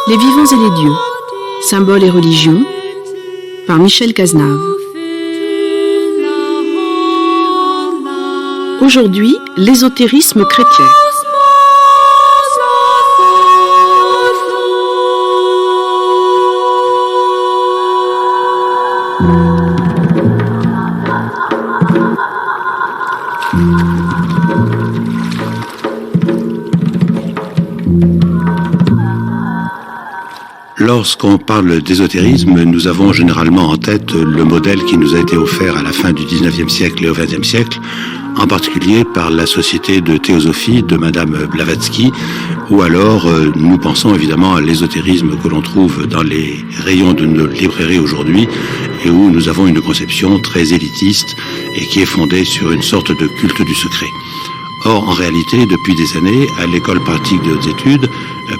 Les vivants et les dieux, symboles et religions, par Michel Cazenave. Aujourd'hui, l'ésotérisme chrétien. Lorsqu'on parle d'ésotérisme, nous avons généralement en tête le modèle qui nous a été offert à la fin du XIXe siècle et au XXe siècle, en particulier par la Société de théosophie de Madame Blavatsky, ou alors nous pensons évidemment à l'ésotérisme que l'on trouve dans les rayons de nos librairies aujourd'hui, et où nous avons une conception très élitiste et qui est fondée sur une sorte de culte du secret. Or, en réalité, depuis des années, à l'école pratique de hautes études,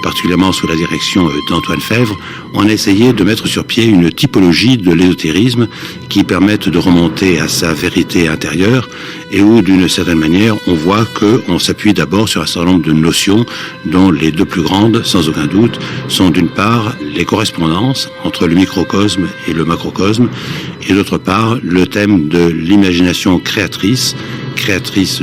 particulièrement sous la direction d'Antoine Fèvre, on a essayé de mettre sur pied une typologie de l'ésotérisme qui permette de remonter à sa vérité intérieure et où, d'une certaine manière, on voit qu'on s'appuie d'abord sur un certain nombre de notions dont les deux plus grandes, sans aucun doute, sont d'une part les correspondances entre le microcosme et le macrocosme et d'autre part le thème de l'imagination créatrice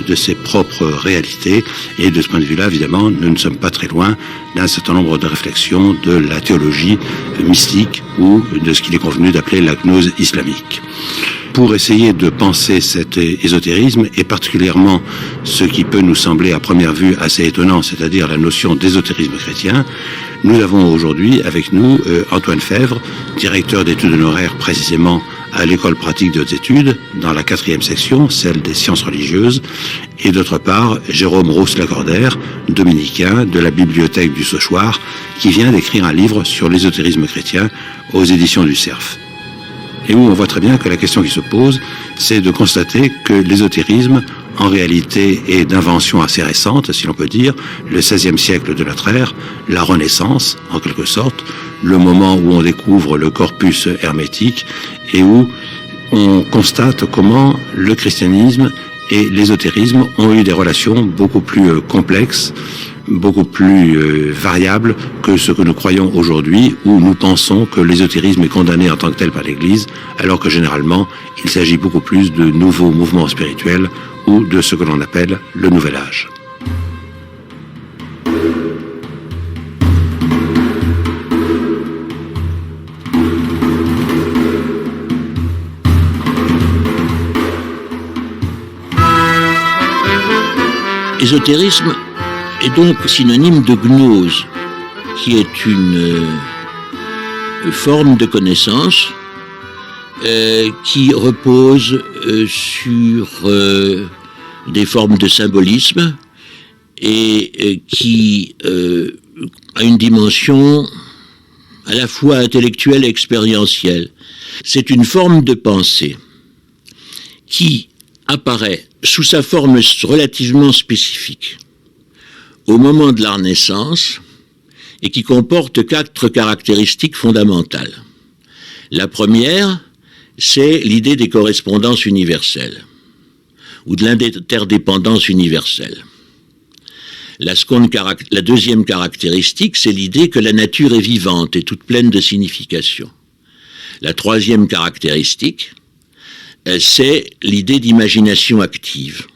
de ses propres réalités. Et de ce point de vue-là, évidemment, nous ne sommes pas très loin d'un certain nombre de réflexions de la théologie mystique ou de ce qu'il est convenu d'appeler la gnose islamique. Pour essayer de penser cet ésotérisme, et particulièrement ce qui peut nous sembler à première vue assez étonnant, c'est-à-dire la notion d'ésotérisme chrétien, nous avons aujourd'hui avec nous Antoine Fèvre, directeur d'études honoraires précisément à l'école pratique de hautes études, dans la 4e section, celle des sciences religieuses, et d'autre part, Jérôme Rousse-Lacordaire, dominicain de la bibliothèque du Sauchoir, qui vient d'écrire un livre sur l'ésotérisme chrétien aux éditions du Cerf. Et où on voit très bien que la question qui se pose, c'est de constater que l'ésotérisme, en réalité, est d'invention assez récente, si l'on peut dire, le XVIe siècle de notre ère, la Renaissance, en quelque sorte, le moment où on découvre le corpus hermétique et où on constate comment le christianisme et l'ésotérisme ont eu des relations beaucoup plus complexes, beaucoup plus variables que ce que nous croyons aujourd'hui, où nous pensons que l'ésotérisme est condamné en tant que tel par l'Église, alors que généralement, il s'agit beaucoup plus de nouveaux mouvements spirituels ou de ce que l'on appelle le Nouvel Âge. Ésotérisme est donc synonyme de gnose, qui est une forme de connaissance qui repose sur des formes de symbolisme et qui a une dimension à la fois intellectuelle et expérientielle. C'est une forme de pensée qui apparaît sous sa forme relativement spécifique au moment de la Renaissance et qui comporte 4 caractéristiques fondamentales. La première, c'est l'idée des correspondances universelles ou de l'interdépendance universelle. La deuxième caractéristique, c'est l'idée que la nature est vivante et toute pleine de signification. La troisième caractéristique, c'est l'idée d'imagination active.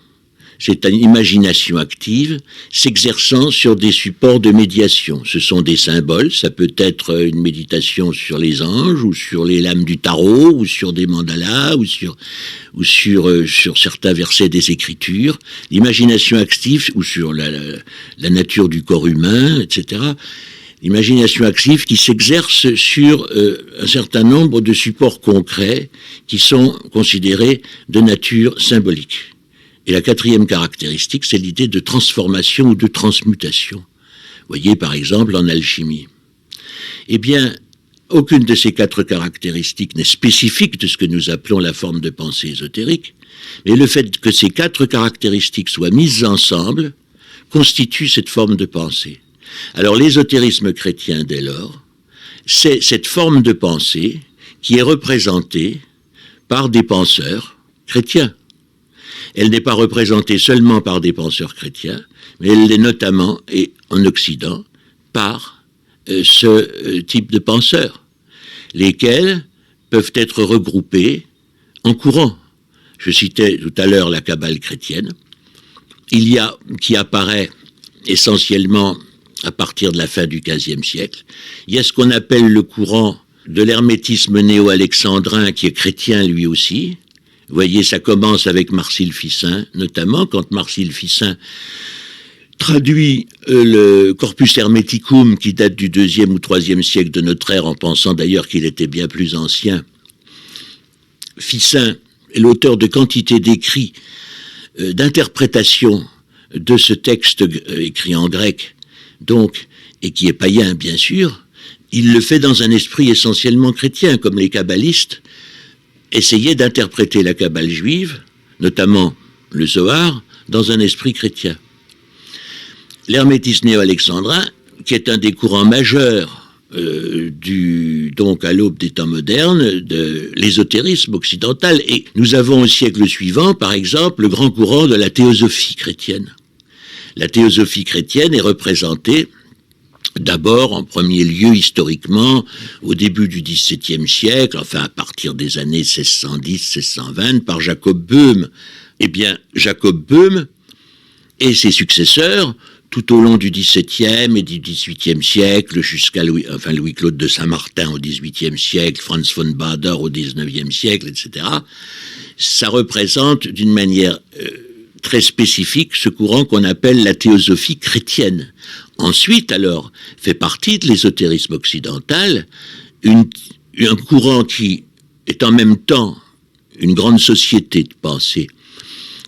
C'est une imagination active s'exerçant sur des supports de médiation. Ce sont des symboles, ça peut être une méditation sur les anges, ou sur les lames du tarot, ou sur des mandalas, ou sur certains versets des Écritures. L'imagination active, ou sur la nature du corps humain, etc. L'imagination active qui s'exerce sur un certain nombre de supports concrets qui sont considérés de nature symbolique. Et la quatrième caractéristique, c'est l'idée de transformation ou de transmutation. Voyez par exemple en alchimie. Eh bien, aucune de ces quatre caractéristiques n'est spécifique de ce que nous appelons la forme de pensée ésotérique, mais le fait que ces quatre caractéristiques soient mises ensemble constitue cette forme de pensée. Alors l'ésotérisme chrétien, dès lors, c'est cette forme de pensée qui est représentée par des penseurs chrétiens. Elle n'est pas représentée seulement par des penseurs chrétiens, mais elle l'est notamment, et en Occident, par ce type de penseurs, lesquels peuvent être regroupés en courants. Je citais tout à l'heure la Kabbale chrétienne, qui apparaît essentiellement à partir de la fin du XVe siècle. Il y a ce qu'on appelle le courant de l'hermétisme néo-alexandrin, qui est chrétien lui aussi. Vous voyez, ça commence avec Marcille Ficin, notamment, quand Marcille Ficin traduit le Corpus Hermeticum, qui date du IIe ou IIIe siècle de notre ère, en pensant d'ailleurs qu'il était bien plus ancien. Ficin est l'auteur de quantité d'écrits, d'interprétations de ce texte écrit en grec, donc, et qui est païen, bien sûr. Il le fait dans un esprit essentiellement chrétien, comme les kabbalistes essayaient d'interpréter la Kabbale juive, notamment le Zohar, dans un esprit chrétien. L'hermétisme néo-alexandrin, qui est un des courants majeurs donc à l'aube des temps modernes, de l'ésotérisme occidental, et nous avons au siècle suivant, par exemple, le grand courant de la théosophie chrétienne. La théosophie chrétienne est représentée d'abord, en premier lieu, historiquement, au début du XVIIe siècle, enfin à partir des années 1610-1620, par Jacob Böhme. Eh bien, Jacob Böhme et ses successeurs, tout au long du XVIIe et du XVIIIe siècle, jusqu'à Louis-Claude de Saint-Martin au XVIIIe siècle, Franz von Baader au XIXe siècle, etc., ça représente d'une manière très spécifique ce courant qu'on appelle la théosophie chrétienne. Ensuite, alors, fait partie de l'ésotérisme occidental, un courant qui est en même temps une grande société de pensée,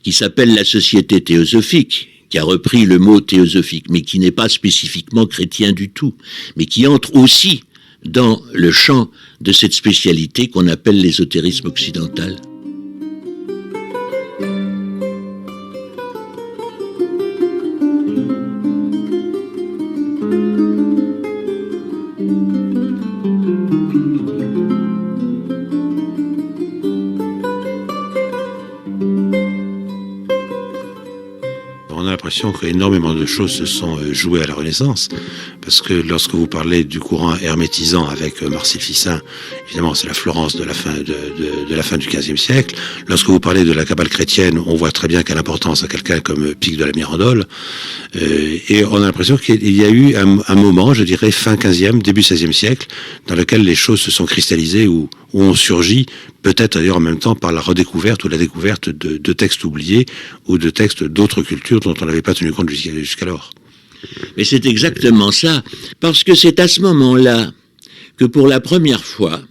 qui s'appelle la société théosophique, qui a repris le mot théosophique, mais qui n'est pas spécifiquement chrétien du tout, mais qui entre aussi dans le champ de cette spécialité qu'on appelle l'ésotérisme occidental. On a l'impression qu'énormément de choses se sont jouées à la Renaissance, parce que lorsque vous parlez du courant hermétisant avec Marcille Ficin, évidemment c'est la Florence de la fin du XVe siècle. Lorsque vous parlez de la Kabbale chrétienne, on voit très bien quelle importance à quelqu'un comme Pic de la Mirandole, et on a l'impression qu'il y a eu un moment, je dirais fin XVe, début XVIe siècle, dans lequel les choses se sont cristallisées, où ont surgi, peut-être d'ailleurs en même temps par la redécouverte ou la découverte de textes oubliés ou de textes d'autres cultures dont on n'avait pas tenu compte jusqu'alors. Mais c'est exactement ça, parce que c'est à ce moment-là que pour la première fois,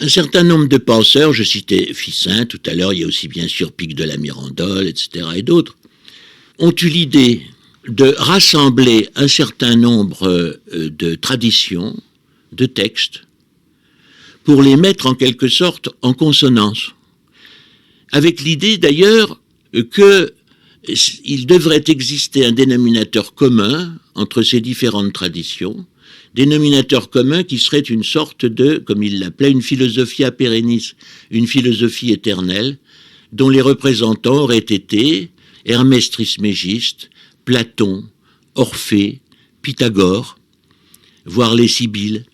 un certain nombre de penseurs, je citais Ficin tout à l'heure, il y a aussi bien sûr Pic de la Mirandole, etc. et d'autres, ont eu l'idée de rassembler un certain nombre de traditions, de textes, pour les mettre en quelque sorte en consonance. Avec l'idée d'ailleurs qu'il devrait exister un dénominateur commun entre ces différentes traditions, dénominateur commun qui serait une sorte de, comme il l'appelait, une philosophia perennis, une philosophie éternelle, dont les représentants auraient été Hermès Trismégiste, Platon, Orphée, Pythagore, voire les Sibylles.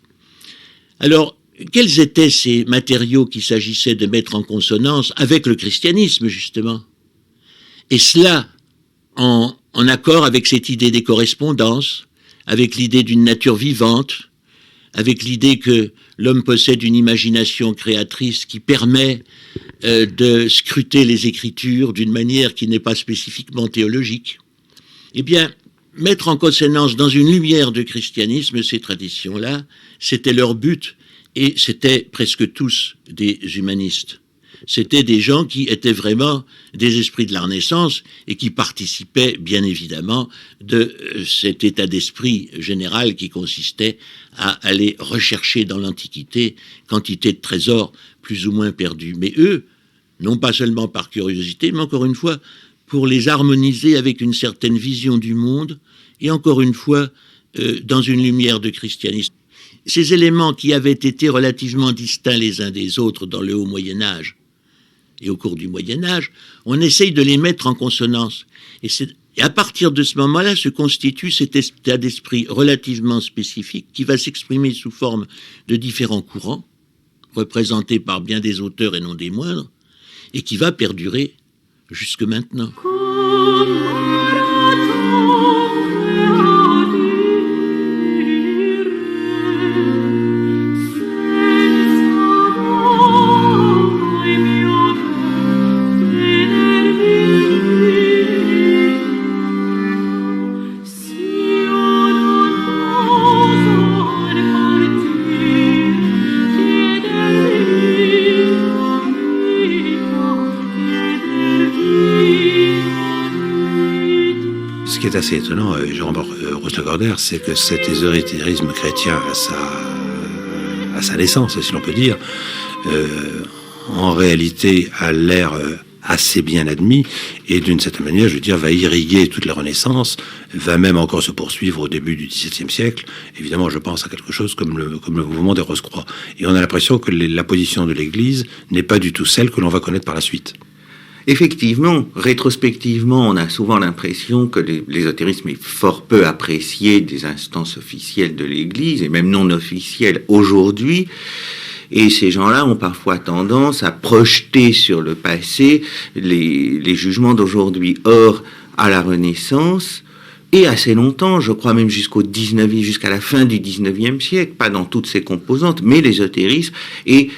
Alors, quels étaient ces matériaux qu'il s'agissait de mettre en consonance avec le christianisme, justement? Et cela en accord avec cette idée des correspondances, avec l'idée d'une nature vivante, avec l'idée que l'homme possède une imagination créatrice qui permet de scruter les Écritures d'une manière qui n'est pas spécifiquement théologique. Eh bien, mettre en consonance dans une lumière de christianisme ces traditions-là, c'était leur but, et c'était presque tous des humanistes. c'était des gens qui étaient vraiment des esprits de la Renaissance et qui participaient bien évidemment de cet état d'esprit général qui consistait à aller rechercher dans l'Antiquité quantité de trésors plus ou moins perdus. Mais eux, non pas seulement par curiosité, mais encore une fois, pour les harmoniser avec une certaine vision du monde, et encore une fois, dans une lumière de christianisme. Ces éléments qui avaient été relativement distincts les uns des autres dans le haut Moyen-Âge et au cours du Moyen-Âge, on essaye de les mettre en consonance. Et à partir de ce moment-là se constitue cet état d'esprit relativement spécifique qui va s'exprimer sous forme de différents courants, représentés par bien des auteurs et non des moindres, et qui va perdurer jusque maintenant. Ce qui est assez étonnant, Jérôme Ross-Lacordaire, c'est que cet ésotérisme chrétien à sa naissance, si l'on peut dire, en réalité a l'air assez bien admis et d'une certaine manière, je veux dire, va irriguer toute la Renaissance, va même encore se poursuivre au début du XVIIe siècle. Évidemment, je pense à quelque chose comme le mouvement des Rose-Croix. Et on a l'impression que la position de l'Église n'est pas du tout celle que l'on va connaître par la suite. Effectivement, rétrospectivement, on a souvent l'impression que l'ésotérisme est fort peu apprécié des instances officielles de l'Église, et même non officielles aujourd'hui. Et ces gens-là ont parfois tendance à projeter sur le passé les jugements d'aujourd'hui. Or, à la Renaissance, et assez longtemps, je crois même jusqu'à la fin du XIXe siècle, pas dans toutes ses composantes, mais l'ésotérisme est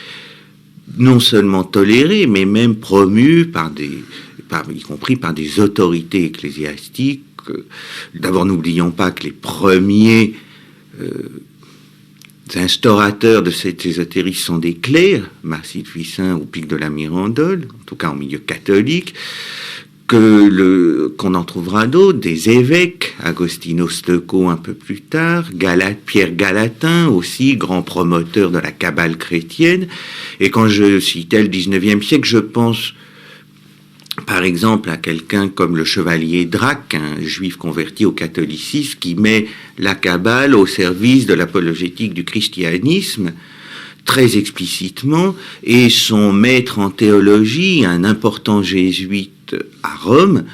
non seulement toléré, mais même promu y compris par des autorités ecclésiastiques. D'abord, n'oublions pas que les premiers instaurateurs de cet ésotérisme sont des clercs, Marcille Fuissin ou Pic de la Mirandole, en tout cas en milieu catholique, qu'on en trouvera d'autres, des évêques, Agostino Stecco un peu plus tard, Pierre Galatin aussi, grand promoteur de la cabale chrétienne. Et quand je citais le 19e siècle, je pense par exemple à quelqu'un comme le chevalier Drac, un juif converti au catholicisme, qui met la cabale au service de l'apologétique du christianisme, très explicitement, et son maître en théologie, un important jésuite à Rome,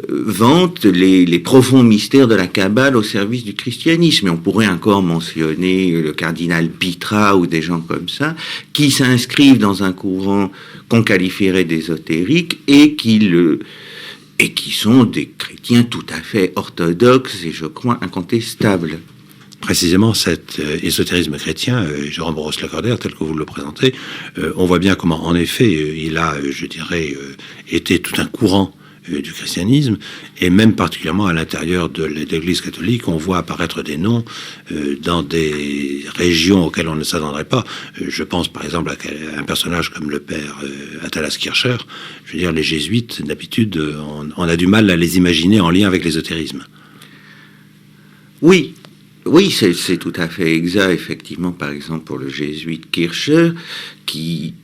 vante les profonds mystères de la Kabbale au service du christianisme. Et on pourrait encore mentionner le cardinal Pitra ou des gens comme ça, qui s'inscrivent dans un courant qu'on qualifierait d'ésotérique et qui sont des chrétiens tout à fait orthodoxes et je crois incontestables. Précisément, cet ésotérisme chrétien, Jérôme Ross-Lacordaire, tel que vous le présentez, on voit bien comment, en effet, il a, je dirais, été tout un courant du christianisme, et même particulièrement à l'intérieur de l'Église catholique, on voit apparaître des noms dans des régions auxquelles on ne s'attendrait pas. Je pense par exemple à un personnage comme le père Athalas Kircher. Je veux dire, les jésuites, d'habitude, on a du mal à les imaginer en lien avec l'ésotérisme. Oui, c'est tout à fait exact, effectivement, par exemple, pour le jésuite Kircher, qui,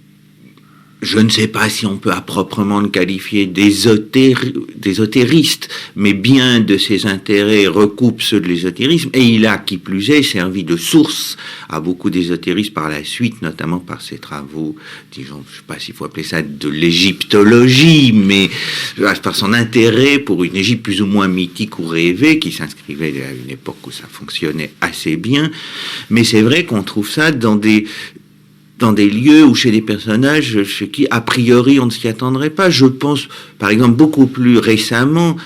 je ne sais pas si on peut à proprement le qualifier d'ésotériste, mais bien de ses intérêts recoupe ceux de l'ésotérisme, et il a, qui plus est, servi de source à beaucoup d'ésotéristes par la suite, notamment par ses travaux, disons, je ne sais pas s'il faut appeler ça de l'égyptologie, mais par son intérêt pour une Égypte plus ou moins mythique ou rêvée, qui s'inscrivait à une époque où ça fonctionnait assez bien. Mais c'est vrai qu'on trouve ça dans des lieux ou chez des personnages chez qui, a priori, on ne s'y attendrait pas. Je pense, par exemple, beaucoup plus récemment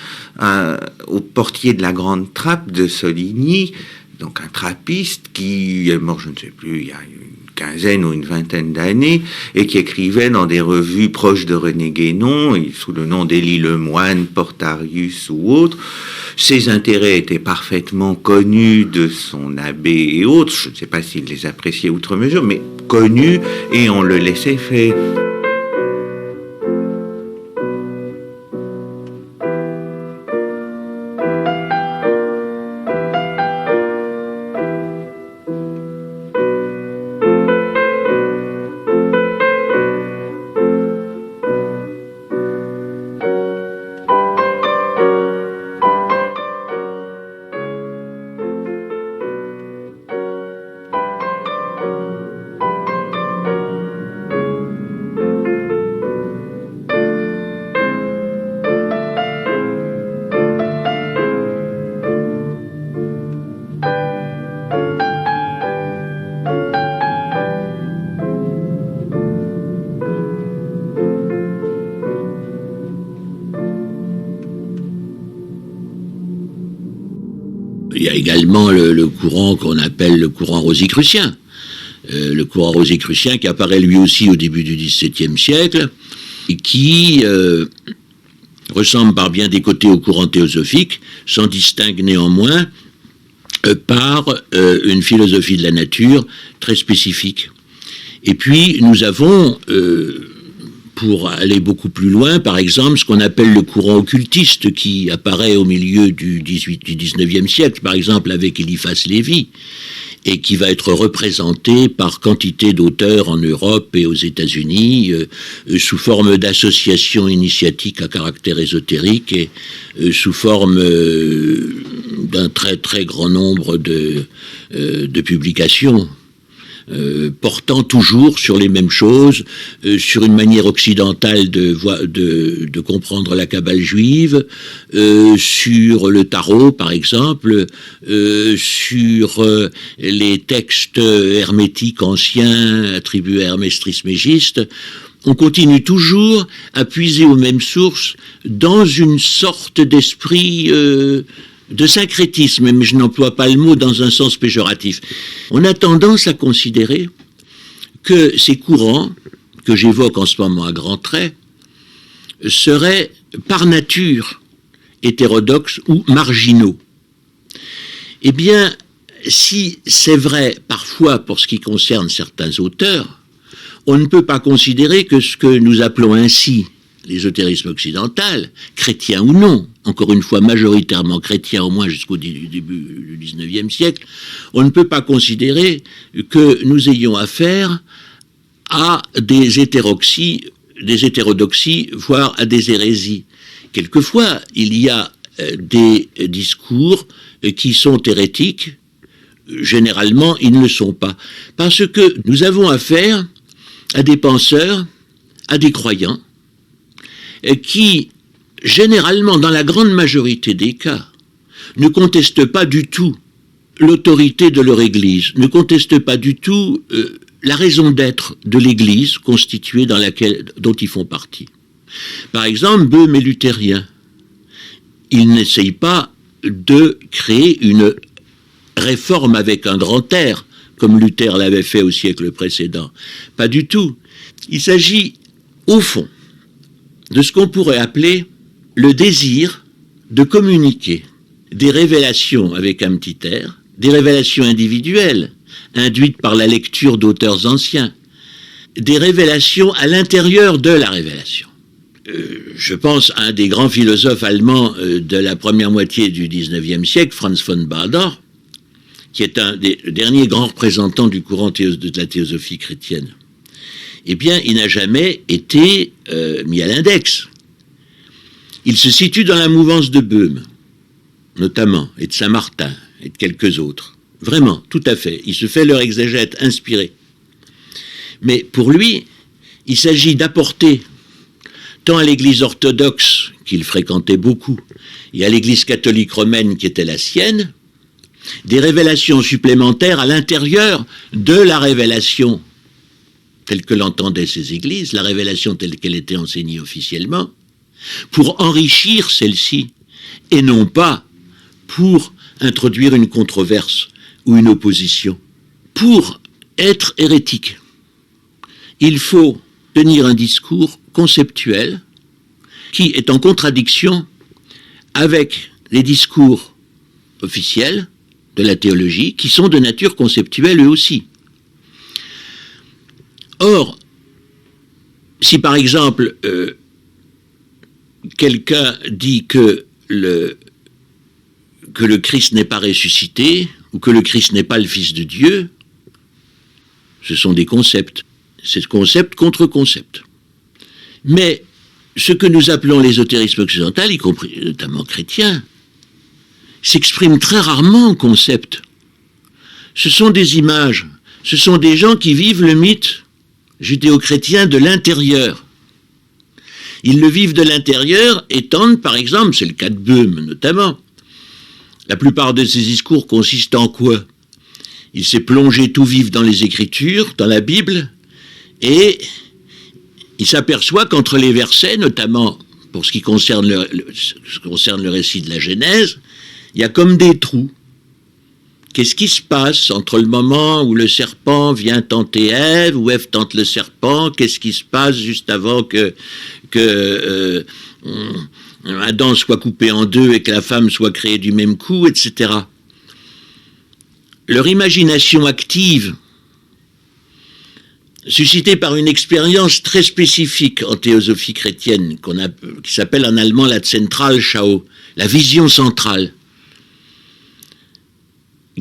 au portier de la Grande Trappe de Soligny, donc un trappiste qui est mort, je ne sais plus, il y a une quinzaine ou une vingtaine d'années, et qui écrivait dans des revues proches de René Guénon, sous le nom d'Élie Lemoine, Portarius ou autres. Ses intérêts étaient parfaitement connus de son abbé et autres. Je ne sais pas s'il les appréciait outre mesure, mais connus, et on le laissait faire. Il y a également le courant qu'on appelle le courant rosicrucien. Le courant rosicrucien qui apparaît lui aussi au début du XVIIe siècle et qui ressemble par bien des côtés au courant théosophique, s'en distingue néanmoins par une philosophie de la nature très spécifique. Et puis nous avons, pour aller beaucoup plus loin, par exemple, ce qu'on appelle le courant occultiste qui apparaît au milieu du XIXe siècle, par exemple avec Eliphas Lévi, et qui va être représenté par quantité d'auteurs en Europe et aux États-Unis sous forme d'associations initiatiques à caractère ésotérique et sous forme d'un très très grand nombre de publications. Portant toujours sur les mêmes choses, sur une manière occidentale de comprendre la Kabbale juive, sur le tarot par exemple, sur les textes hermétiques anciens attribués à Hermès Trismégiste. On continue toujours à puiser aux mêmes sources dans une sorte d'esprit de syncrétisme, mais je n'emploie pas le mot dans un sens péjoratif. On a tendance à considérer que ces courants, que j'évoque en ce moment à grands traits, seraient par nature hétérodoxes ou marginaux. Eh bien, si c'est vrai parfois pour ce qui concerne certains auteurs, on ne peut pas considérer que ce que nous appelons ainsi l'ésotérisme occidental, chrétien ou non, encore une fois majoritairement chrétien au moins jusqu'au début du XIXe siècle, on ne peut pas considérer que nous ayons affaire à des hétérodoxies, voire à des hérésies. Quelquefois, il y a des discours qui sont hérétiques, généralement ils ne le sont pas, parce que nous avons affaire à des penseurs, à des croyants, qui, généralement, dans la grande majorité des cas, ne contestent pas du tout l'autorité de leur Église, ne contestent pas du tout la raison d'être de l'Église constituée dont ils font partie. Par exemple, Böhm est luthérien. Il n'essaye pas de créer une réforme avec un grand R, comme Luther l'avait fait au siècle précédent. Pas du tout. Il s'agit, au fond, de ce qu'on pourrait appeler le désir de communiquer des révélations avec un petit R, des révélations individuelles, induites par la lecture d'auteurs anciens, des révélations à l'intérieur de la révélation. Je pense à un des grands philosophes allemands de la première moitié du XIXe siècle, Franz von Baader, qui est un des derniers grands représentants du courant de la théosophie chrétienne. Eh bien, il n'a jamais été mis à l'index. Il se situe dans la mouvance de Böhm, notamment, et de Saint-Martin, et de quelques autres. Vraiment, tout à fait. Il se fait leur exégète inspiré. Mais pour lui, il s'agit d'apporter, tant à l'Église orthodoxe, qu'il fréquentait beaucoup, et à l'Église catholique romaine qui était la sienne, des révélations supplémentaires à l'intérieur de la révélation telle que l'entendaient ces églises, la révélation telle qu'elle était enseignée officiellement, pour enrichir celle-ci, et non pas pour introduire une controverse ou une opposition. Pour être hérétique, il faut tenir un discours conceptuel qui est en contradiction avec les discours officiels de la théologie, qui sont de nature conceptuelle eux aussi. Or, si par exemple quelqu'un dit que le Christ n'est pas ressuscité, ou que le Christ n'est pas le Fils de Dieu, ce sont des concepts. C'est concept contre concept. Mais ce que nous appelons l'ésotérisme occidental, y compris notamment chrétien, s'exprime très rarement en concept. Ce sont des images, ce sont des gens qui vivent le mythe judéo-chrétien de l'intérieur. Ils le vivent de l'intérieur et tendent, par exemple, c'est le cas de Böhm notamment, la plupart de ses discours consistent en quoi? Il s'est plongé tout vif dans les Écritures, dans la Bible, et il s'aperçoit qu'entre les versets, notamment pour ce qui concerne le récit de la Genèse, il y a comme des trous. Qu'est-ce qui se passe entre le moment où le serpent vient tenter Ève, où Ève tente le serpent? Qu'est-ce qui se passe juste avant que Adam soit coupé en deux et que la femme soit créée du même coup, etc. Leur imagination active, suscitée par une expérience très spécifique en théosophie chrétienne, qui s'appelle en allemand la Zentralschau, la vision centrale,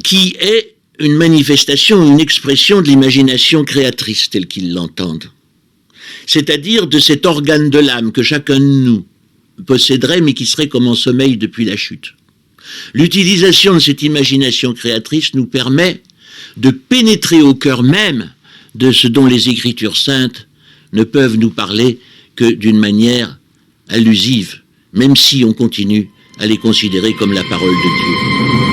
qui est une manifestation, une expression de l'imagination créatrice telle qu'ils l'entendent. C'est-à-dire de cet organe de l'âme que chacun de nous posséderait, mais qui serait comme en sommeil depuis la chute. L'utilisation de cette imagination créatrice nous permet de pénétrer au cœur même de ce dont les Écritures saintes ne peuvent nous parler que d'une manière allusive, même si on continue à les considérer comme la parole de Dieu.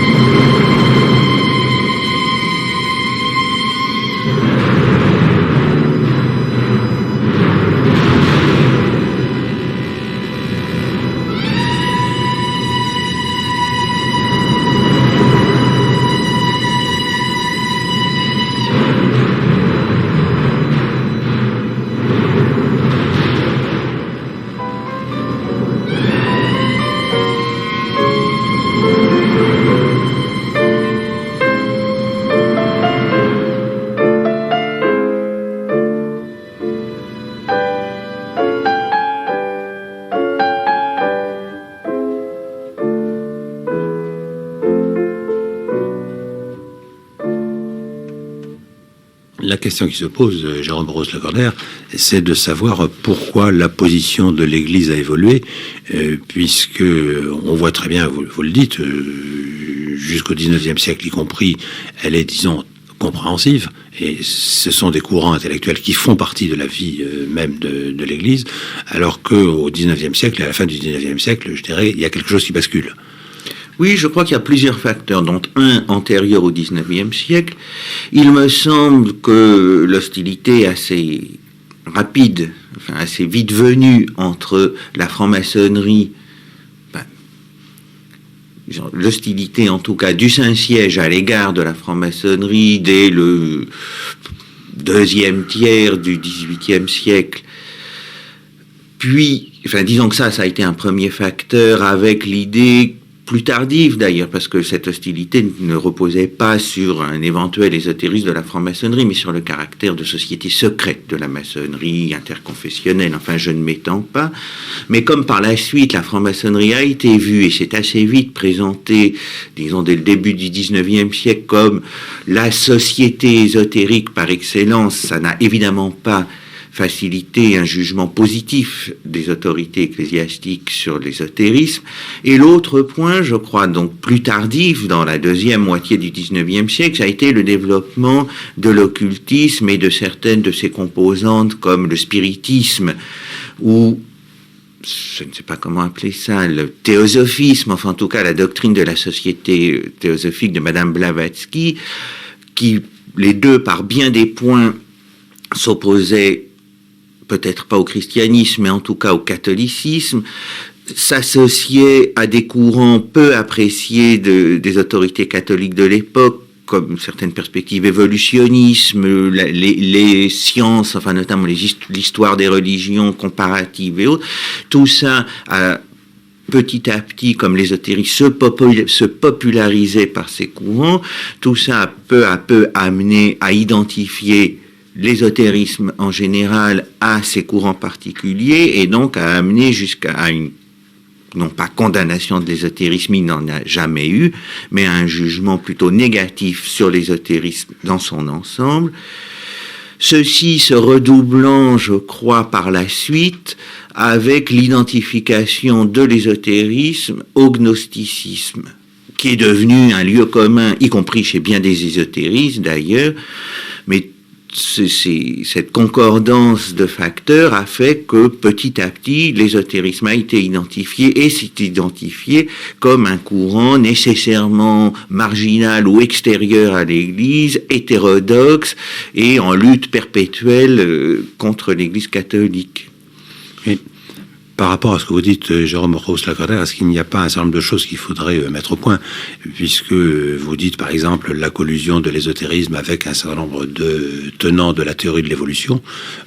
La question qui se pose, Jérôme Rose-Lacordaire, c'est de savoir pourquoi la position de l'Église a évolué, puisque on voit très bien, vous le dites, jusqu'au XIXe siècle y compris, elle est, disons, compréhensive, et ce sont des courants intellectuels qui font partie de la vie même de l'Église, alors qu'au XIXe siècle, à la fin du XIXe siècle, je dirais, il y a quelque chose qui bascule. Oui, je crois qu'il y a plusieurs facteurs, dont un antérieur au XIXe siècle. Il me semble que l'hostilité assez rapide, enfin assez vite venue entre la franc-maçonnerie, l'hostilité en tout cas du Saint-Siège à l'égard de la franc-maçonnerie dès le deuxième tiers du XVIIIe siècle, puis, enfin disons que ça a été un premier facteur avec l'idée plus tardive d'ailleurs, parce que cette hostilité ne reposait pas sur un éventuel ésotérisme de la franc-maçonnerie, mais sur le caractère de société secrète de la maçonnerie interconfessionnelle, enfin je ne m'étends pas, mais comme par la suite la franc-maçonnerie a été vue, et c'est assez vite présenté, disons dès le début du XIXe siècle, comme la société ésotérique par excellence, ça n'a évidemment pas faciliter un jugement positif des autorités ecclésiastiques sur l'ésotérisme. Et l'autre point, je crois, donc plus tardif, dans la deuxième moitié du XIXe siècle, ça a été le développement de l'occultisme et de certaines de ses composantes, comme le spiritisme, ou je ne sais pas comment appeler ça, le théosophisme, enfin en tout cas la doctrine de la société théosophique de Madame Blavatsky, qui, les deux, par bien des points, s'opposaient peut-être pas au christianisme, mais en tout cas au catholicisme, s'associait à des courants peu appréciés des autorités catholiques de l'époque, comme certaines perspectives évolutionnisme, les sciences, enfin notamment l'histoire des religions comparatives et autres. Tout ça a petit à petit, comme l'ésotérisme se popularisait par ces courants, tout ça a peu à peu amené à identifier l'ésotérisme en général à ces courants particuliers, et donc a amené jusqu'à une, non pas condamnation de l'ésotérisme, il n'en a jamais eu, mais un jugement plutôt négatif sur l'ésotérisme dans son ensemble. Ceci se redoublant, je crois, par la suite, avec l'identification de l'ésotérisme au gnosticisme, qui est devenu un lieu commun, y compris chez bien des ésotéristes d'ailleurs, mais cette concordance de facteurs a fait que petit à petit l'ésotérisme a été identifié et s'est identifié comme un courant nécessairement marginal ou extérieur à l'Église, hétérodoxe et en lutte perpétuelle contre l'Église catholique. Et par rapport à ce que vous dites, Jérôme Roos-Lacordaire, est-ce qu'il n'y a pas un certain nombre de choses qu'il faudrait mettre au point, puisque vous dites, par exemple, la collusion de l'ésotérisme avec un certain nombre de tenants de la théorie de l'évolution,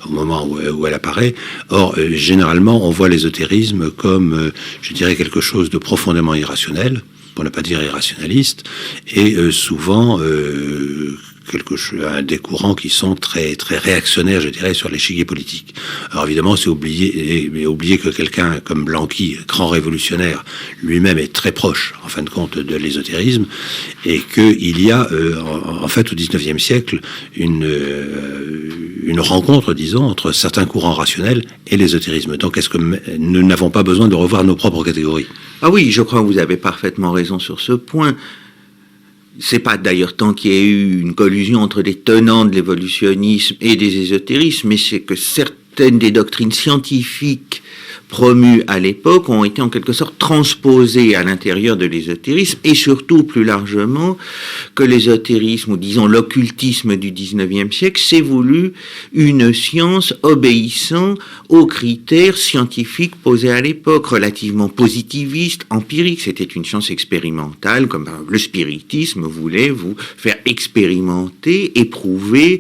au moment où elle apparaît. Or, généralement, on voit l'ésotérisme comme, je dirais, quelque chose de profondément irrationnel, pour ne pas dire irrationaliste, et souvent des courants qui sont très très réactionnaires, je dirais, sur l'échiquier politique. Alors évidemment, c'est oublier que quelqu'un comme Blanqui, grand révolutionnaire, lui-même est très proche, en fin de compte, de l'ésotérisme, et qu'il y a, en fait, au XIXe siècle, une rencontre, disons, entre certains courants rationnels et l'ésotérisme. Donc, est-ce que nous n'avons pas besoin de revoir nos propres catégories? Ah oui, je crois que vous avez parfaitement raison sur ce point. C'est pas d'ailleurs tant qu'il y ait eu une collusion entre des tenants de l'évolutionnisme et des ésotérismes, mais c'est que certaines des doctrines scientifiques promues à l'époque ont été en quelque sorte transposées à l'intérieur de l'ésotérisme, et surtout plus largement que l'ésotérisme, ou disons l'occultisme du XIXe siècle, s'est voulu une science obéissant aux critères scientifiques posés à l'époque, relativement positiviste, empirique. C'était une science expérimentale, comme le spiritisme voulait vous faire expérimenter, éprouver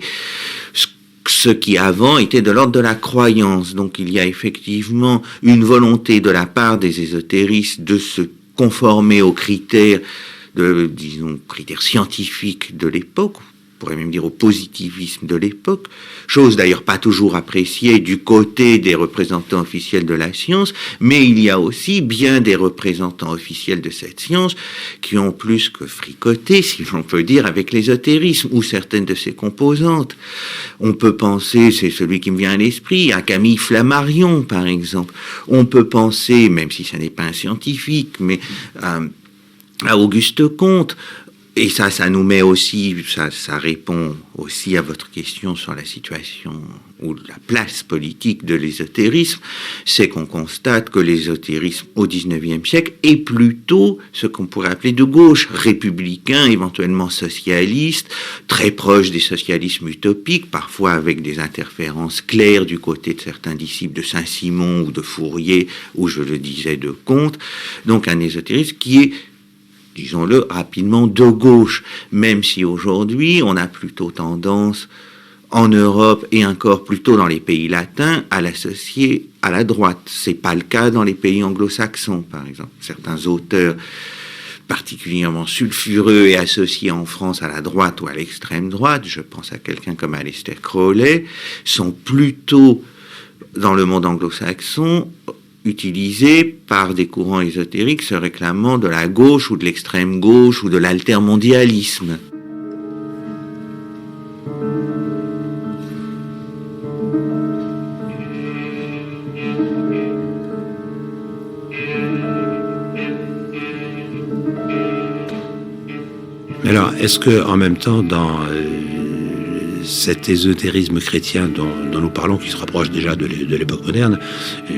ce qui avant était de l'ordre de la croyance. Donc il y a effectivement une volonté de la part des ésotéristes de se conformer aux critères critères scientifiques de l'époque, on pourrait même dire au positivisme de l'époque, chose d'ailleurs pas toujours appréciée du côté des représentants officiels de la science, mais il y a aussi bien des représentants officiels de cette science qui ont plus que fricoté, si l'on peut dire, avec l'ésotérisme ou certaines de ses composantes. On peut penser, c'est celui qui me vient à l'esprit, à Camille Flammarion par exemple. On peut penser, même si ça n'est pas un scientifique, mais à Auguste Comte. Et ça nous met aussi, ça répond aussi à votre question sur la situation ou la place politique de l'ésotérisme, c'est qu'on constate que l'ésotérisme au XIXe siècle est plutôt ce qu'on pourrait appeler de gauche, républicain, éventuellement socialiste, très proche des socialismes utopiques, parfois avec des interférences claires du côté de certains disciples de Saint-Simon ou de Fourier, ou je le disais de Comte. Donc un ésotérisme qui est, disons-le rapidement, de gauche, même si aujourd'hui on a plutôt tendance, en Europe et encore plutôt dans les pays latins, à l'associer à la droite. C'est pas le cas dans les pays anglo-saxons, par exemple. Certains auteurs particulièrement sulfureux et associés en France à la droite ou à l'extrême droite, je pense à quelqu'un comme Aleister Crowley, sont plutôt, dans le monde anglo-saxon, utilisé par des courants ésotériques se réclamant de la gauche ou de l'extrême gauche ou de l'altermondialisme. Alors, est-ce que en même temps, dans cet ésotérisme chrétien dont nous parlons, qui se rapproche déjà de l'époque moderne,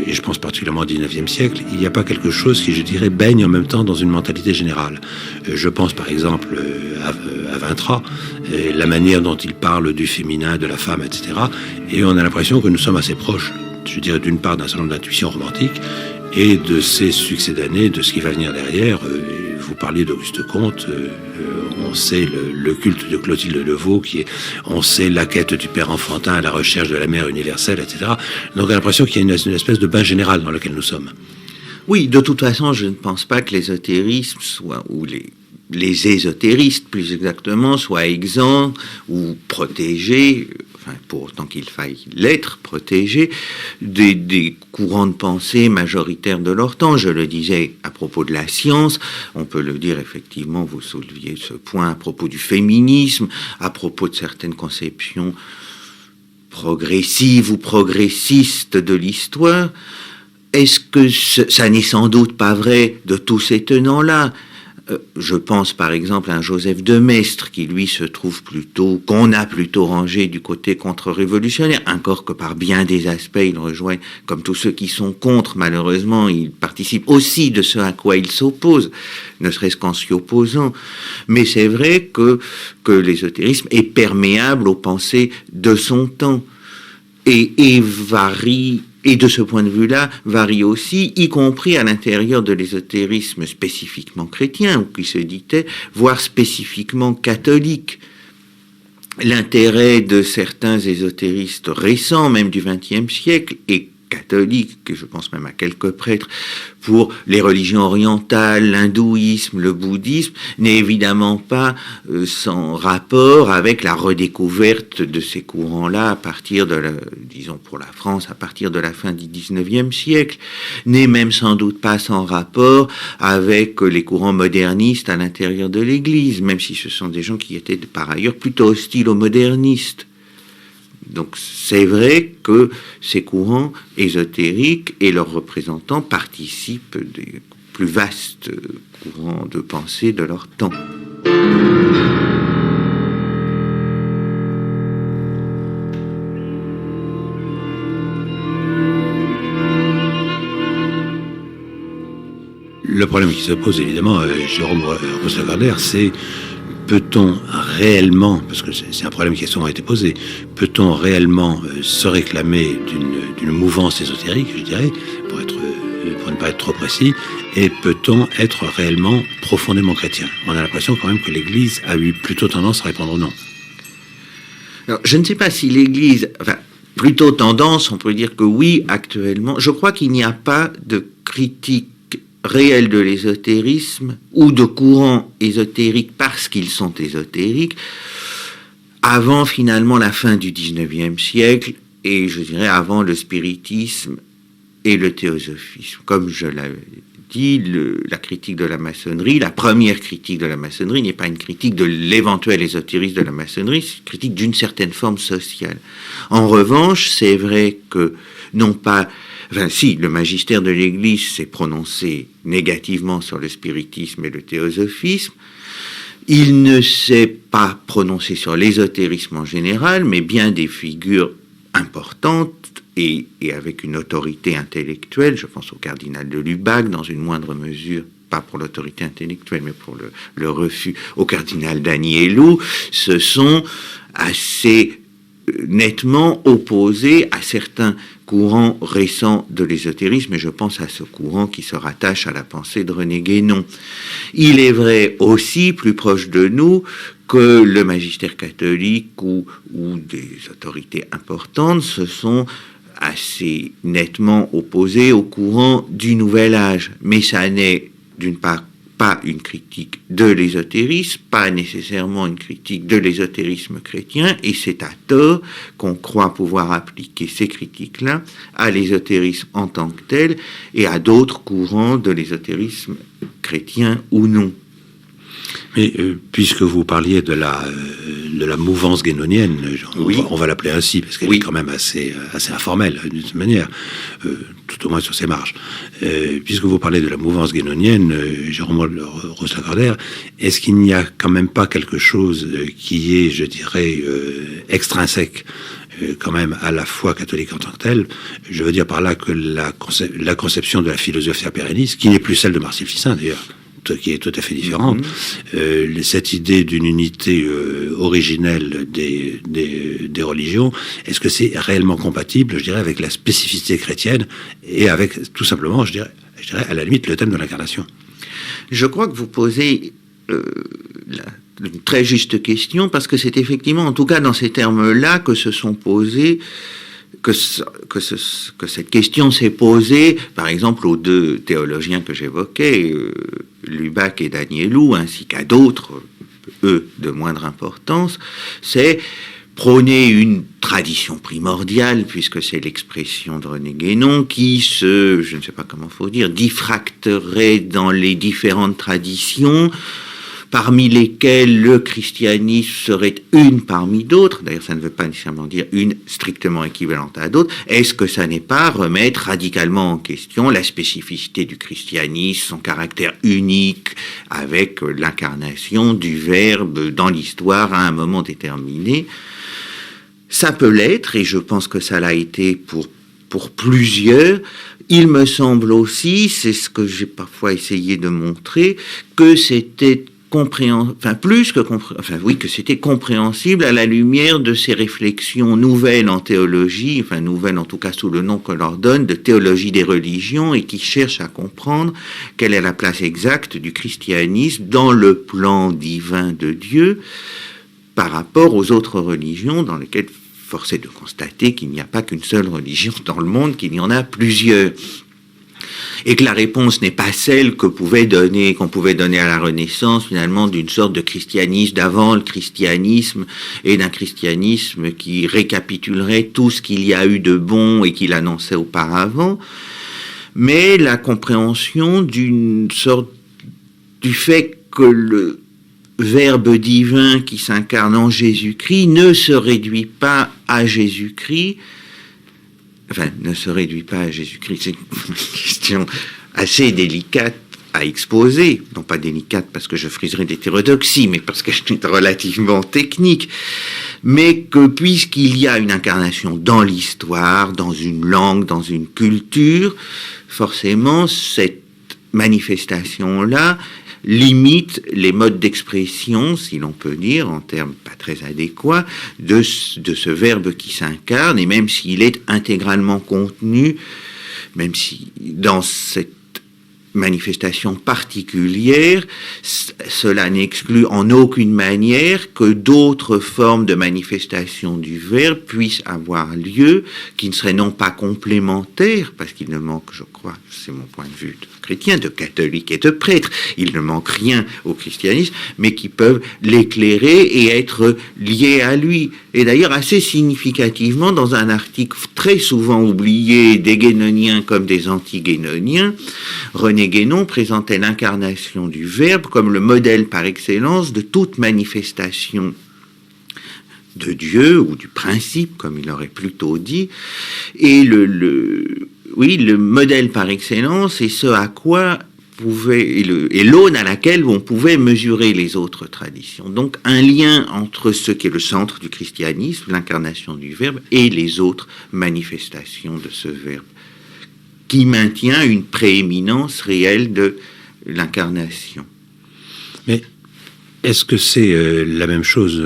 et je pense particulièrement au XIXe siècle, il n'y a pas quelque chose qui, je dirais, baigne en même temps dans une mentalité générale. Je pense par exemple à Vintra, la manière dont il parle du féminin, de la femme, etc. Et on a l'impression que nous sommes assez proches, je dirais, d'une part d'un certain nombre d'intuitions romantiques, et de ces succédanés, de ce qui va venir derrière. Vous parliez d'Auguste Comte, on sait le culte de Clotilde Levaux, on sait la quête du père enfantin à la recherche de la mère universelle, etc. Donc on a l'impression qu'il y a une espèce de bain général dans lequel nous sommes. Oui, de toute façon, je ne pense pas que l'ésotérisme soit, ou les ésotéristes plus exactement, soient exempts ou protégés, enfin pour autant qu'il faille l'être, protégés des courants de pensée majoritaires de leur temps. Je le disais à propos de la science, on peut le dire effectivement, vous souleviez ce point à propos du féminisme, à propos de certaines conceptions progressives ou progressistes de l'histoire. Est-ce que ça n'est sans doute pas vrai de tous ces tenants-là? Je pense par exemple à un Joseph de Maistre qui lui se trouve plutôt, qu'on a plutôt rangé du côté contre-révolutionnaire, encore que par bien des aspects il rejoint, comme tous ceux qui sont contre, malheureusement, il participe aussi de ce à quoi il s'oppose, ne serait-ce qu'en s'y opposant. Mais c'est vrai que l'ésotérisme est perméable aux pensées de son temps et varie et de ce point de vue-là, varie aussi, y compris à l'intérieur de l'ésotérisme spécifiquement chrétien, ou qui se disait, voire spécifiquement catholique. L'intérêt de certains ésotéristes récents, même du XXe siècle, et catholiques, et je pense même à quelques prêtres, pour les religions orientales, l'hindouisme, le bouddhisme, n'est évidemment pas sans rapport avec la redécouverte de ces courants-là à partir de, disons pour la France, à partir de la fin du XIXe siècle, n'est même sans doute pas sans rapport avec les courants modernistes à l'intérieur de l'Église, même si ce sont des gens qui étaient par ailleurs plutôt hostiles aux modernistes. Donc c'est vrai que ces courants ésotériques et leurs représentants participent des plus vastes courants de pensée de leur temps. Le problème qui se pose évidemment, Jérôme Roos-Lagardère, c'est peut-on réellement, parce que c'est un problème qui a souvent été posé, peut-on réellement se réclamer d'une mouvance ésotérique, je dirais, pour ne pas être trop précis, et peut-on être réellement profondément chrétien? On a l'impression quand même que l'Église a eu plutôt tendance à répondre non. Alors, je ne sais pas si l'Église... Enfin, plutôt tendance, on peut dire que oui, actuellement. Je crois qu'il n'y a pas de critique réel de l'ésotérisme ou de courants ésotériques parce qu'ils sont ésotériques avant finalement la fin du XIXe siècle et je dirais avant le spiritisme et le théosophisme. Comme je l'avais dit, la critique de la maçonnerie, la première critique de la maçonnerie n'est pas une critique de l'éventuel ésotérisme de la maçonnerie, c'est une critique d'une certaine forme sociale. En revanche, c'est vrai que non pas... Enfin, si, le magistère de l'Église s'est prononcé négativement sur le spiritisme et le théosophisme, il ne s'est pas prononcé sur l'ésotérisme en général, mais bien des figures importantes et avec une autorité intellectuelle, je pense au cardinal de Lubac dans une moindre mesure, pas pour l'autorité intellectuelle, mais pour le refus au cardinal d'Agnello, se sont assez nettement opposés à certains courants récents de l'ésotérisme, et je pense à ce courant qui se rattache à la pensée de René Guénon. Il est vrai aussi, plus proche de nous, que le magistère catholique ou des autorités importantes se sont assez nettement opposés au courant du Nouvel Âge. Mais ça n'est, d'une part, pas une critique de l'ésotérisme, pas nécessairement une critique de l'ésotérisme chrétien, et c'est à tort qu'on croit pouvoir appliquer ces critiques-là à l'ésotérisme en tant que tel et à d'autres courants de l'ésotérisme chrétien ou non. Mais puisque vous parliez de la mouvance guénonienne, oui. on va l'appeler ainsi, parce qu'elle est quand même assez informelle, d'une certaine manière, tout au moins sur ses marges. Puisque vous parlez de la mouvance guénonienne, Jérôme Roos-Lagardère, est-ce qu'il n'y a quand même pas quelque chose qui est, je dirais, extrinsèque quand même à la foi catholique en tant que telle? Je veux dire par là que la conception de la philosophie pérennis, qui n'est plus celle de Marcille Ficin d'ailleurs, qui est tout à fait différente, cette idée d'une unité originelle des religions, est-ce que c'est réellement compatible, je dirais, avec la spécificité chrétienne et avec, tout simplement, je dirais à la limite, le thème de l'incarnation? Je crois que vous posez une très juste question, parce que c'est effectivement, en tout cas dans ces termes-là, que se sont posés que cette question s'est posée, par exemple, aux deux théologiens que j'évoquais, Lubac et d'Agnello, ainsi qu'à d'autres, eux, de moindre importance, c'est prôner une tradition primordiale, puisque c'est l'expression de René Guénon, qui je ne sais pas comment faut dire, diffracterait dans les différentes traditions, parmi lesquels le christianisme serait une parmi d'autres. D'ailleurs, ça ne veut pas nécessairement dire une strictement équivalente à d'autres. Est-ce que ça n'est pas remettre radicalement en question la spécificité du christianisme, son caractère unique, avec l'incarnation du Verbe dans l'histoire à un moment déterminé? Ça peut l'être, et je pense que ça l'a été pour plusieurs. Il me semble aussi, c'est ce que j'ai parfois essayé de montrer, que c'était que c'était compréhensible à la lumière de ces réflexions nouvelles en théologie, enfin nouvelles en tout cas sous le nom qu'on leur donne, de théologie des religions, et qui cherchent à comprendre quelle est la place exacte du christianisme dans le plan divin de Dieu par rapport aux autres religions dans lesquelles force est de constater qu'il n'y a pas qu'une seule religion dans le monde, qu'il y en a plusieurs. Et que la réponse n'est pas celle qu'on pouvait donner à la Renaissance, finalement, d'une sorte de christianisme d'avant le christianisme, et d'un christianisme qui récapitulerait tout ce qu'il y a eu de bon et qu'il annonçait auparavant, mais la compréhension d'une sorte du fait que le Verbe divin qui s'incarne en Jésus-Christ ne se réduit pas à Jésus-Christ. Enfin, ne se réduit pas à Jésus-Christ. C'est une question assez délicate à exposer. Non pas délicate parce que je friserais d'hétérodoxie, mais parce qu'elle est relativement technique. Mais que puisqu'il y a une incarnation dans l'histoire, dans une langue, dans une culture, forcément, cette manifestation-là limite les modes d'expression, si l'on peut dire, en termes pas très adéquats, de ce verbe qui s'incarne, et même s'il est intégralement contenu, même si dans cette manifestation particulière, cela n'exclut en aucune manière que d'autres formes de manifestation du verbe puissent avoir lieu, qui ne seraient non pas complémentaires, parce qu'il ne manque, je crois, c'est mon point de vue de chrétien, de catholique et de prêtre, il ne manque rien au christianisme, mais qui peuvent l'éclairer et être liés à lui. Et d'ailleurs, assez significativement, dans un article très souvent oublié des guénoniens comme des anti-guénoniens, René Guénon présentait l'incarnation du Verbe comme le modèle par excellence de toute manifestation de Dieu, ou du principe, comme il aurait plutôt dit, et le modèle par excellence est ce à quoi et l'aune à laquelle on pouvait mesurer les autres traditions. Donc un lien entre ce qui est le centre du christianisme, l'incarnation du Verbe, et les autres manifestations de ce Verbe, qui maintient une prééminence réelle de l'incarnation. Mais est-ce que c'est la même chose,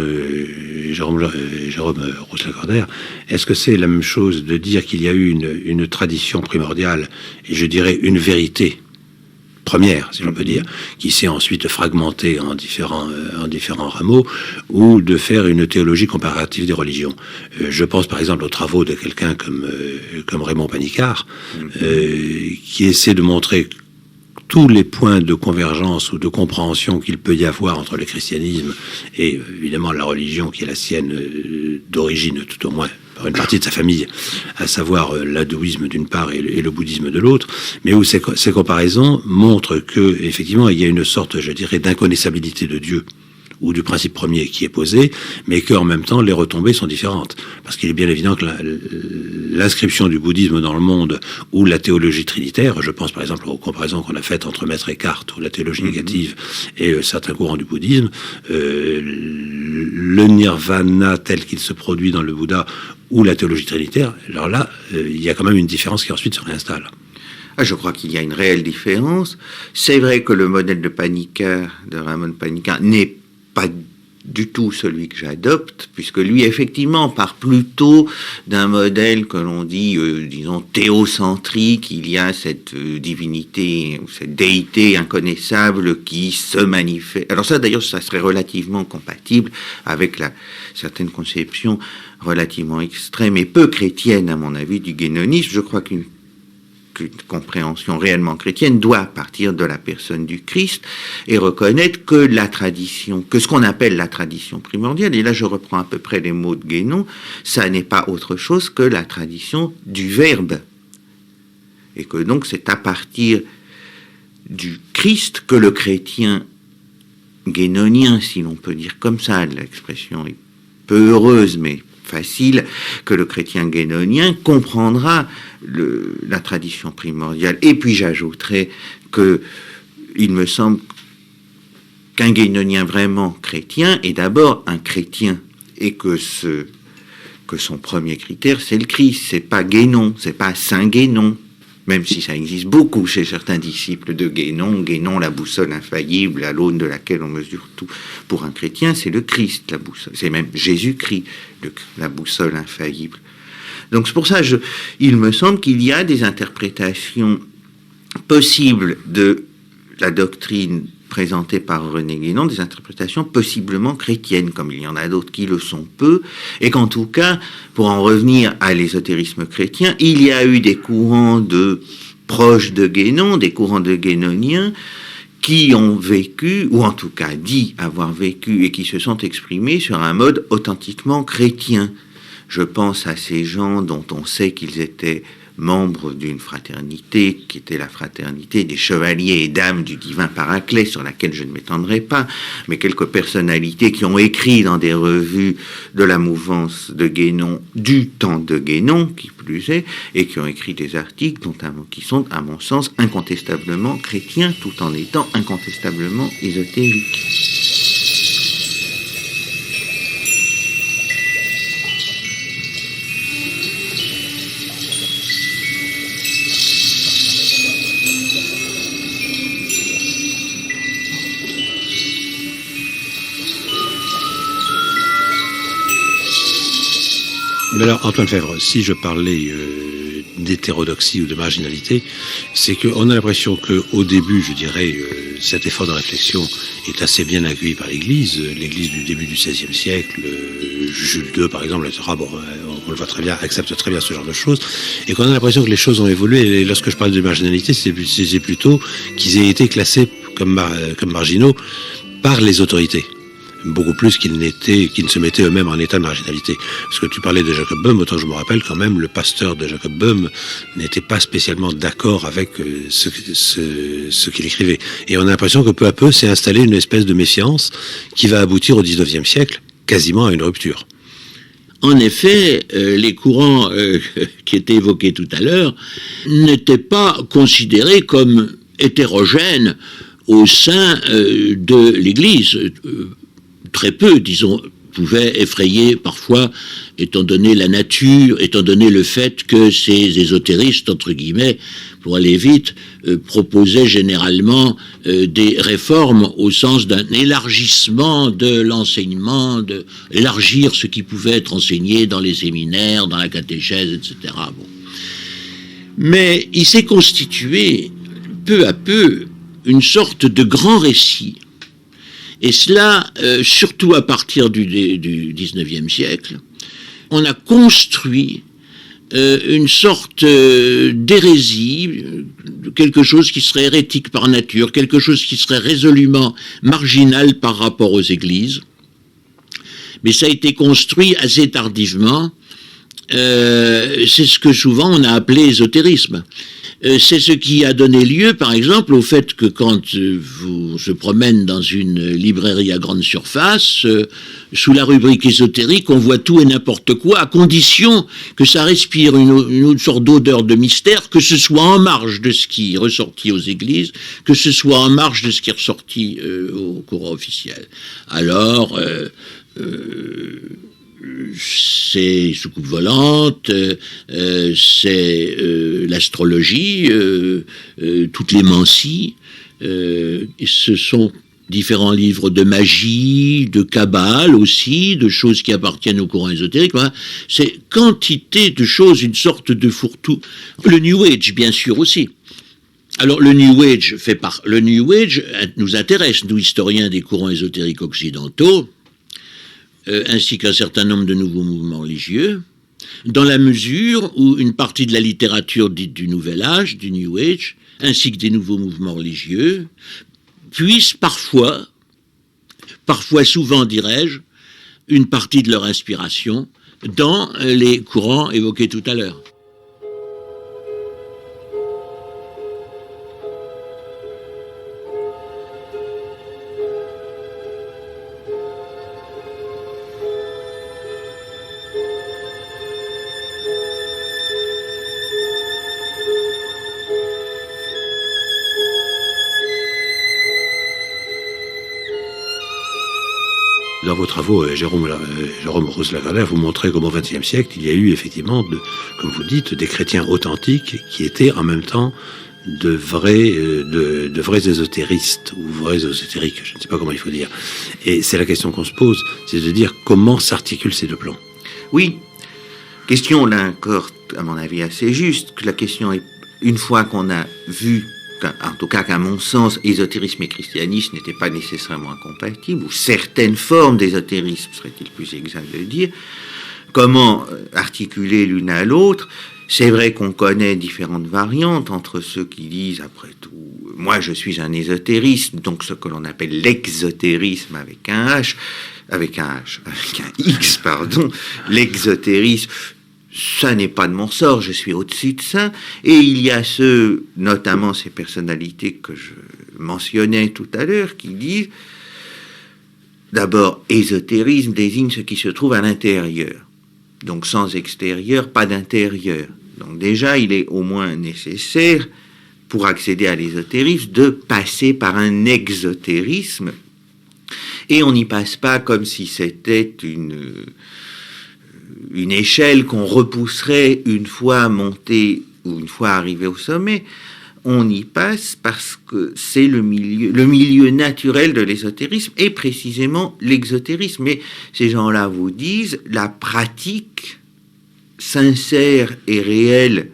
Jérôme Roussel-Cordaire, est-ce que c'est la même chose de dire qu'il y a eu une tradition primordiale, et je dirais une vérité première, si l'on peut dire, qui s'est ensuite fragmentée en différents rameaux, ou de faire une théologie comparative des religions. Je pense par exemple aux travaux de quelqu'un comme Raymond Panicard, qui essaie de montrer tous les points de convergence ou de compréhension qu'il peut y avoir entre le christianisme et évidemment la religion qui est la sienne d'origine, tout au moins par une partie de sa famille, à savoir l'hindouisme d'une part et le bouddhisme de l'autre, mais où ces comparaisons montrent que effectivement il y a une sorte, je dirais, d'inconnaissabilité de Dieu ou du principe premier qui est posé, mais qu'en même temps les retombées sont différentes. Parce qu'il est bien évident que l'inscription du bouddhisme dans le monde, ou la théologie trinitaire, je pense par exemple aux comparaisons qu'on a faites entre Maître Eckhart, ou la théologie négative, et certains courants du bouddhisme, le nirvana tel qu'il se produit dans le Bouddha, ou la théologie trinitaire, alors là, il y a quand même une différence qui ensuite se réinstalle. Je crois qu'il y a une réelle différence. C'est vrai que le modèle de Raymond Panicard, n'est pas du tout celui que j'adopte, puisque lui, effectivement, part plutôt d'un modèle que l'on dit, disons, théocentrique. Il y a cette divinité, ou cette déité inconnaissable qui se manifeste. Alors ça, d'ailleurs, ça serait relativement compatible avec certaines conceptions relativement extrêmes et peu chrétiennes, à mon avis, du guénonisme. Je crois qu'une compréhension réellement chrétienne doit partir de la personne du Christ et reconnaître que la tradition, que ce qu'on appelle la tradition primordiale, et là je reprends à peu près les mots de Guénon, ça n'est pas autre chose que la tradition du Verbe. Et que donc c'est à partir du Christ que le chrétien guénonien, si l'on peut dire comme ça, l'expression est peu heureuse, mais facile, que le chrétien guénonien comprendra la tradition primordiale. Et puis j'ajouterais que il me semble qu'un guénonien vraiment chrétien est d'abord un chrétien, et que son premier critère c'est le Christ, c'est pas Guénon, c'est pas Saint Guénon, même si ça existe beaucoup chez certains disciples de Guénon. Guénon, la boussole infaillible, à l'aune de laquelle on mesure tout. Pour un chrétien, c'est le Christ, la boussole. C'est même Jésus-Christ, la boussole infaillible. Donc c'est pour ça, il me semble qu'il y a des interprétations possibles de la doctrine présentée par René Guénon, des interprétations possiblement chrétiennes, comme il y en a d'autres qui le sont peu, et qu'en tout cas, pour en revenir à l'ésotérisme chrétien, il y a eu des courants proches de Guénon, des courants de guénoniens, qui ont vécu, ou en tout cas dit avoir vécu, et qui se sont exprimés sur un mode authentiquement chrétien. Je pense à ces gens dont on sait qu'ils étaient membres d'une fraternité, qui était la fraternité des chevaliers et dames du divin Paraclet, sur laquelle je ne m'étendrai pas, mais quelques personnalités qui ont écrit dans des revues de la mouvance de Guénon, du temps de Guénon, qui plus est, et qui ont écrit des articles qui sont, à mon sens, incontestablement chrétiens, tout en étant incontestablement ésotériques. Mais alors, Antoine Fèvre, si je parlais d'hétérodoxie ou de marginalité, c'est qu'on a l'impression qu'au début, je dirais, cet effort de réflexion est assez bien accueilli par l'Église. L'Église du début du XVIe siècle, Jules II, par exemple, etc. Bon, on le voit très bien, accepte très bien ce genre de choses. Et qu'on a l'impression que les choses ont évolué. Et lorsque je parle de marginalité, c'est plutôt qu'ils aient été classés comme marginaux par les autorités. Beaucoup plus qu'ils ne se mettaient eux-mêmes en état de marginalité. Parce que tu parlais de Jacob Böhm, autant je me rappelle quand même, le pasteur de Jacob Böhm n'était pas spécialement d'accord avec ce qu'il écrivait. Et on a l'impression que peu à peu s'est installée une espèce de méfiance qui va aboutir au XIXe siècle, quasiment à une rupture. En effet, les courants qui étaient évoqués tout à l'heure n'étaient pas considérés comme hétérogènes au sein de l'Église. Très peu, disons, pouvaient effrayer parfois, étant donné la nature, étant donné le fait que ces ésotéristes, entre guillemets, pour aller vite, proposaient généralement des réformes au sens d'un élargissement de l'enseignement, d'élargir ce qui pouvait être enseigné dans les séminaires, dans la catéchèse, etc. Bon. Mais il s'est constitué peu à peu une sorte de grand récit. Et cela, surtout à partir du XIXe siècle, on a construit une sorte d'hérésie, quelque chose qui serait hérétique par nature, quelque chose qui serait résolument marginal par rapport aux églises. Mais ça a été construit assez tardivement. C'est ce que souvent on a appelé ésotérisme. C'est ce qui a donné lieu, par exemple, au fait que quand on se promène dans une librairie à grande surface, sous la rubrique ésotérique, on voit tout et n'importe quoi, à condition que ça respire une sorte d'odeur de mystère, que ce soit en marge de ce qui est ressorti aux églises, que ce soit en marge de ce qui est ressorti au courant officiel. Alors, c'est soucoupe volante, c'est l'astrologie, toutes les mancies, ce sont différents livres de magie, de kabbale aussi, de choses qui appartiennent au courant ésotérique. Voilà. C'est quantité de choses, une sorte de fourre-tout. Le New Age, bien sûr, aussi. Alors, le New Age nous intéresse, nous, historiens des courants ésotériques occidentaux, ainsi qu'un certain nombre de nouveaux mouvements religieux, dans la mesure où une partie de la littérature dite du Nouvel Âge, du New Age, ainsi que des nouveaux mouvements religieux, puissent parfois souvent, dirais-je, une partie de leur inspiration dans les courants évoqués tout à l'heure. Dans vos travaux, Jérôme Rose-Lagardère, vous montrez qu'au XXe siècle, il y a eu effectivement, comme vous dites, des chrétiens authentiques qui étaient en même temps de vrais ésotéristes, ou vrais ésotériques, je ne sais pas comment il faut dire. Et c'est la question qu'on se pose, c'est de dire comment s'articulent ces deux plans. Oui, question là encore, à mon avis, assez juste, que la question est, une fois qu'on a vu, en tout cas qu'à mon sens, ésotérisme et christianisme n'étaient pas nécessairement incompatibles, ou certaines formes d'ésotérisme, serait-il plus exact de le dire, comment articuler l'une à l'autre. C'est vrai qu'on connaît différentes variantes entre ceux qui disent, après tout, moi je suis un ésotériste, donc ce que l'on appelle l'exotérisme avec un X, pardon, l'exotérisme, ça n'est pas de mon sort, je suis au-dessus de ça. Et il y a ceux, notamment ces personnalités que je mentionnais tout à l'heure, qui disent, d'abord, ésotérisme désigne ce qui se trouve à l'intérieur. Donc sans extérieur, pas d'intérieur. Donc déjà, il est au moins nécessaire, pour accéder à l'ésotérisme, de passer par un exotérisme. Et on n'y passe pas comme si c'était une échelle qu'on repousserait une fois monté ou une fois arrivé au sommet. On y passe parce que c'est le milieu naturel de l'ésotérisme, et précisément l'exotérisme. Mais ces gens-là vous disent, la pratique sincère et réelle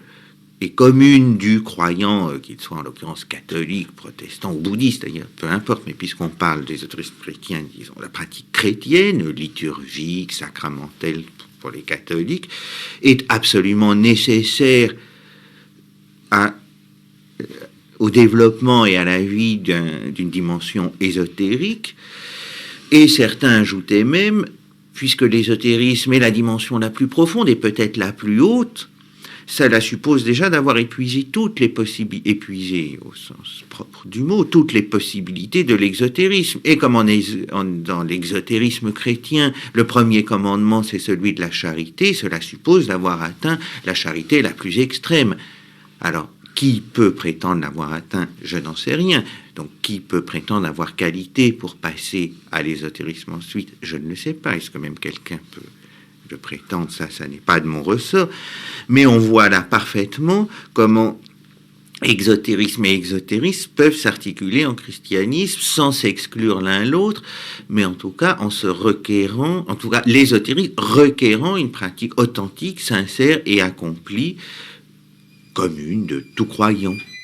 et commune du croyant, qu'il soit en l'occurrence catholique, protestant ou bouddhiste, d'ailleurs, peu importe, mais puisqu'on parle d'ésotérisme chrétien, disons, la pratique chrétienne, liturgique, sacramentelle pour les catholiques, est absolument nécessaire au développement et à la vie d'une dimension ésotérique. Et certains ajoutaient même, puisque l'ésotérisme est la dimension la plus profonde et peut-être la plus haute, cela suppose déjà d'avoir épuisé toutes les possibilités, épuisé au sens propre du mot, toutes les possibilités de l'exotérisme. Et comme dans l'exotérisme chrétien, le premier commandement, c'est celui de la charité, cela suppose d'avoir atteint la charité la plus extrême. Alors, qui peut prétendre l'avoir atteint? Je n'en sais rien. Donc, qui peut prétendre avoir qualité pour passer à l'ésotérisme ensuite? Je ne le sais pas. Est-ce que même quelqu'un peut le prétendre? Ça n'est pas de mon ressort. Mais on voit là parfaitement comment exotérisme et exotérisme peuvent s'articuler en christianisme sans s'exclure l'un l'autre, mais en tout cas en se requérant, en tout cas l'ésotérisme requérant une pratique authentique, sincère et accomplie, commune de tout croyant.